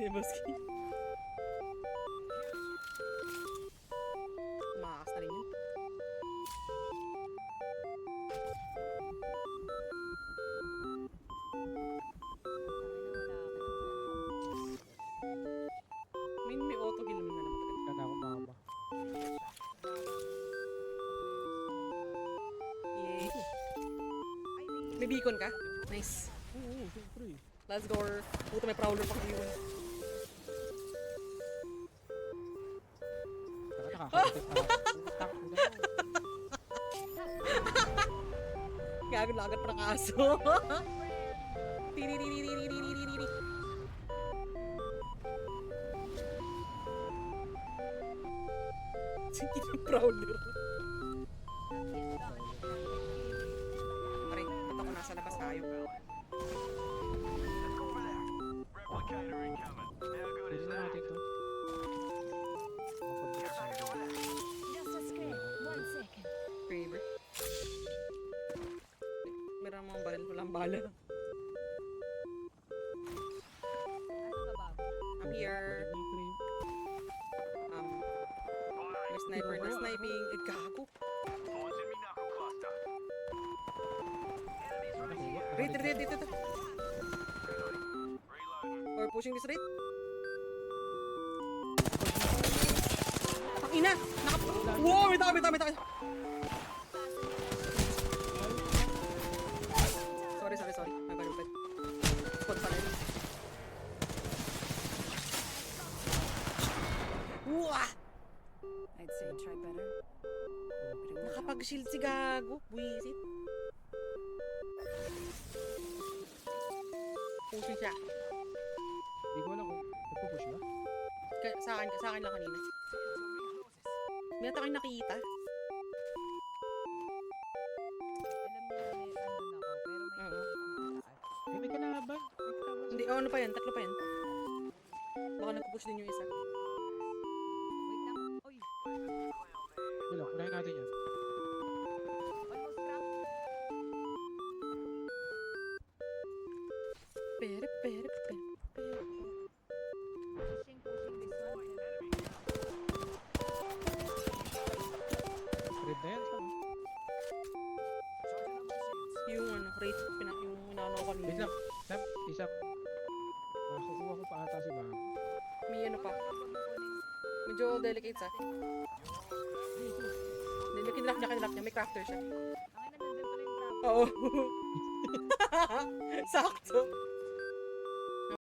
ni Boski. Makakas na rin yun. May auto heal naman na matagal. Kaya na ako mama. Yay. May beacon ka? Nice. Oo, siyempre. Let's go. Puta, may prowler pang iwan. Saka nakakalitin pa. Utak mo na. Gago lagat pa ng aso. Tiriririririririri. Sige yung prowler. Aray, ba't ako nasa labas tayo? Replicator incoming. Now good Pwede as na that. natin to. Just a script. 1 second. Favor. Meron mga baril, walang bala. I'm here. May sniper na sniping. Eh, gago. Launching me knuckle cluster. Enemies running the area. Raid, raid, dito. Reloading. Reloading. Or pushing this raid. Ang ina! Wow, may tao. Sorry. May baril. Spot pala yun. Wah! I'd say try better. Nakapag-shield si gago. Buisit. Pushing siya. Hindi ko alam kung nagpupush ba. Sa akin lang kanina. May ata kayo nakikita. Alam niya na may andun ako, pero may Oo. Eh, may kalaban. Hindi, ano pa yan? Tatlo pa yan. Baka nagpupush din yung isa. Wait lang. Uy, Wala, unahin natin yan. almost crack. Pere. Pushing this one. Red na yan. Saan? Yung rate, yung inaano ko Wait kanina. lang. Sam, isang. Makakukuha ko pa ata si Bang. May ano pa. Medyo delicate sa. Hindi, kinlock niya. May crafter siya. Ang ina, nandun pala yung trap. Oo. Sakto.